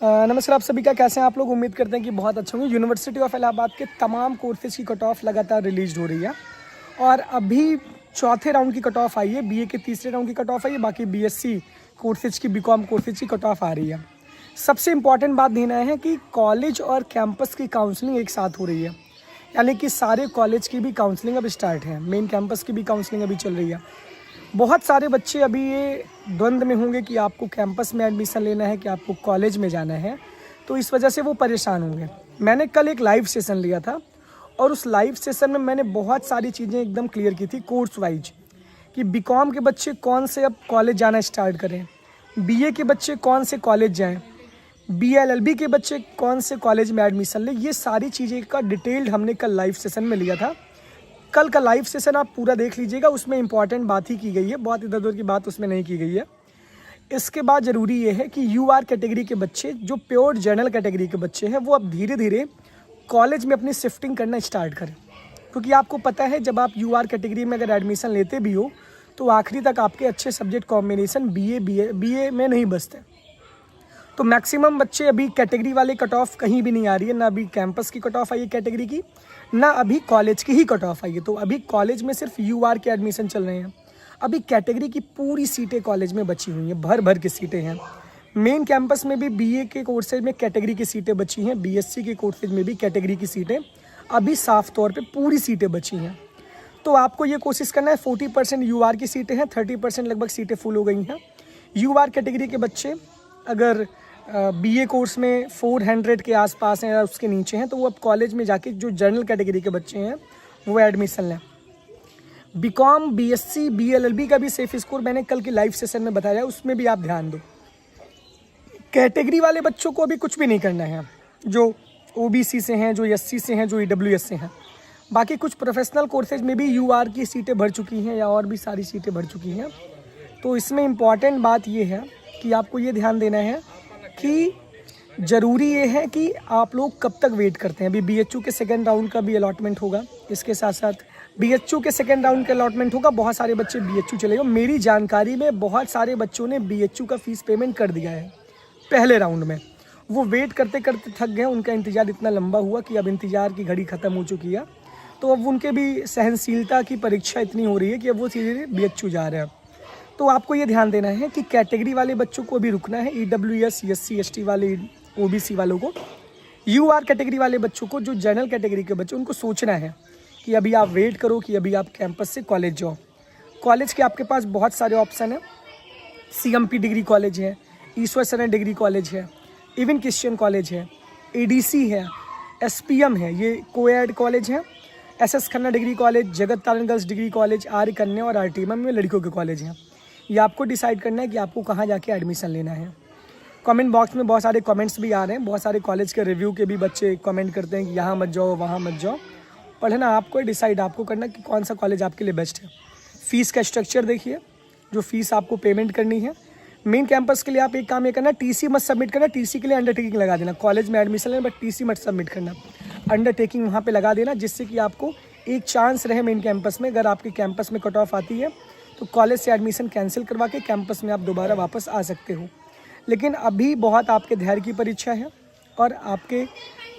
नमस्कार आप सभी का, कैसे हैं आप लोग। उम्मीद करते हैं कि बहुत अच्छे होंगे। यूनिवर्सिटी ऑफ इलाहाबाद के तमाम कोर्सेज की कट ऑफ लगातार रिलीज हो रही है और अभी चौथे राउंड की कट ऑफ आई है। बीए के तीसरे राउंड की कट ऑफ आई है, बाकी बीएससी कोर्सेज की, बीकॉम कोर्सेज की कट ऑफ आ रही है। सबसे इम्पॉर्टेंट बात देना है कि कॉलेज और कैंपस की काउंसलिंग एक साथ हो रही है, यानी कि सारे कॉलेज की भी काउंसलिंग अब स्टार्ट है, मेन कैंपस की भी काउंसलिंग अभी चल रही है। बहुत सारे बच्चे अभी ये द्वंद्व में होंगे कि आपको कैंपस में एडमिशन लेना है कि आपको कॉलेज में जाना है, तो इस वजह से वो परेशान होंगे। मैंने कल एक लाइव सेशन लिया था और उस लाइव सेशन में मैंने बहुत सारी चीज़ें एकदम क्लियर की थी कोर्स वाइज, कि बीकॉम के बच्चे कौन से अब कॉलेज जाना स्टार्ट करें, बीए के बच्चे कौन से कॉलेज जाएं, बीएलएलबी के बच्चे कौन से कॉलेज में एडमिशन लें। ये सारी चीज़ें का डिटेल्ड हमने कल लाइव सेशन में लिया था। कल का लाइव सेशन आप पूरा देख लीजिएगा, उसमें इंपॉर्टेंट बात ही की गई है, बहुत इधर उधर की बात उसमें नहीं की गई है। इसके बाद ज़रूरी ये है कि यूआर कैटेगरी के बच्चे, जो प्योर जनरल कैटेगरी के बच्चे हैं, वो अब धीरे धीरे कॉलेज में अपनी शिफ्टिंग करना स्टार्ट करें, क्योंकि आपको पता है जब आप यूआर कैटेगरी में अगर एडमिशन लेते भी हो तो आखिरी तक आपके अच्छे सब्जेक्ट कॉम्बिनेशन बीए में नहीं बचते। तो मैक्सिमम बच्चे अभी कैटेगरी वाले कट ऑफ कहीं भी नहीं आ रही है, ना अभी कैंपस की कट ऑफ आई है कैटेगरी की, ना अभी कॉलेज की ही कट ऑफ आई है। तो अभी कॉलेज में सिर्फ यूआर के एडमिशन चल रहे हैं। अभी कैटेगरी की पूरी सीटें कॉलेज में बची हुई हैं, भर भर की सीटें हैं। मेन कैंपस में भी बीए के कोर्सेज में कैटेगरी की सीटें बची हैं, बीएससी के कोर्सेज में भी कैटेगरी की सीटें अभी साफ तौर पे पूरी सीटें बची हैं। तो आपको ये कोशिश करना है, 40% यूआर की सीटें हैं, 30% लगभग सीटें फुल हो गई हैं। यूआर कैटेगरी के बच्चे अगर बीए कोर्स में 400 के आसपास हैं या उसके नीचे हैं, तो वो अब कॉलेज में जाके जो जनरल कैटेगरी के बच्चे हैं वो एडमिशन लें। बीकॉम, बीएससी, बीएलएलबी का भी सेफ स्कोर मैंने कल के लाइव सेशन में बताया, उसमें भी आप ध्यान दो। कैटेगरी वाले बच्चों को अभी कुछ भी नहीं करना है, जो ओबीसी से हैं, जो एससी से हैं, जो ईडब्ल्यूएस से हैं। बाकी कुछ प्रोफेशनल कोर्सेज में भी यूआर की सीटें भर चुकी हैं या और भी सारी सीटें भर चुकी हैं। तो इसमें इम्पॉर्टेंट बात ये है कि आपको ये ध्यान देना है कि ज़रूरी ये है कि आप लोग कब तक वेट करते हैं। अभी बीएचयू के सेकेंड राउंड का भी अलॉटमेंट होगा, इसके साथ साथ बीएचयू के सेकेंड राउंड का अलॉटमेंट होगा। बहुत सारे बच्चे बीएचयू चले गए। मेरी जानकारी में बहुत सारे बच्चों ने बीएचयू का फीस पेमेंट कर दिया है पहले राउंड में। वो वेट करते करते थक गए, उनका इंतज़ार इतना लंबा हुआ कि अब इंतज़ार की घड़ी ख़त्म हो चुकी है। तो अब उनके भी सहनशीलता की परीक्षा इतनी हो रही है कि अब वो सीधे बीएचयू जा रहे हैं। तो आपको ये ध्यान देना है कि कैटेगरी वाले बच्चों को अभी रुकना है, ईडब्ल्यूएस, एससी, एसटी वाले, ओबीसी वालों को। यूआर कैटेगरी वाले बच्चों को, जो जनरल कैटेगरी के बच्चे, उनको सोचना है कि अभी आप वेट करो कि अभी आप कैंपस से कॉलेज जाओ। कॉलेज के आपके पास बहुत सारे ऑप्शन हैं। सीएमपी डिग्री कॉलेज है, ईश्वर शरण डिग्री कॉलेज है, इवन क्रिश्चियन कॉलेज है, एडीसी है, एसपीएम है, ये कोएड कॉलेज है, एसएस खन्ना डिग्री कॉलेज, जगत तारण गर्ल्स डिग्री कॉलेज, आर्य कन्या और आरटीएम में लड़कियों के कॉलेज हैं। ये आपको डिसाइड करना है कि आपको कहाँ जाके एडमिशन लेना है। कमेंट बॉक्स में बहुत सारे कमेंट्स भी आ रहे हैं, बहुत सारे कॉलेज के रिव्यू के भी बच्चे कमेंट करते हैं कि यहाँ मत जाओ, वहाँ मत जाओ। पढ़ना आपको, डिसाइड आपको करना कि कौन सा कॉलेज आपके लिए बेस्ट है। फ़ीस का स्ट्रक्चर देखिए, जो फीस आपको पेमेंट करनी है। मेन कैंपस के लिए आप एक काम ये करना, टीसी मत सबमिट करना, टीसी के लिए अंडरटेकिंग लगा देना। कॉलेज में एडमिशन लेना बट टीसी मत सबमिट करना, अंडरटेकिंग वहाँ पर लगा देना, जिससे कि आपको एक चांस रहे मेन कैंपस में। अगर आपके कैंपस में कट ऑफ आती है तो कॉलेज से एडमिशन कैंसिल करवा के कैंपस में आप दोबारा वापस आ सकते हो। लेकिन अभी बहुत आपके धैर्य की परीक्षा है और आपके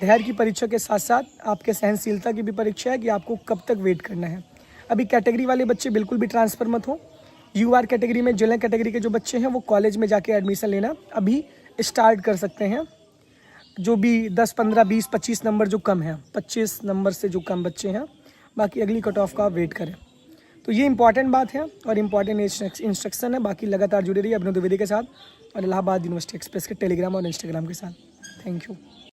धैर्य की परीक्षा के साथ साथ आपके सहनशीलता की भी परीक्षा है कि आपको कब तक वेट करना है। अभी कैटेगरी वाले बच्चे बिल्कुल भी ट्रांसफ़र मत हो। यूआर कैटेगरी में, जनरल कैटेगरी के जो बच्चे हैं, वो कॉलेज में जाके एडमिशन लेना अभी स्टार्ट कर सकते हैं। जो भी 10, 15, 20, 25 नंबर जो कम है, 25 नंबर से जो कम बच्चे हैं, बाकी अगली कट ऑफ का आप वेट करें। तो ये इंपॉर्टेंट बात है और इंपॉर्टेंट इंस्ट्रक्शन है। बाकी लगातार जुड़े रहिए अभिनव द्विवेदी के साथ और इलाहाबाद यूनिवर्सिटी एक्सप्रेस के टेलीग्राम और इंस्टाग्राम के साथ। Thank you.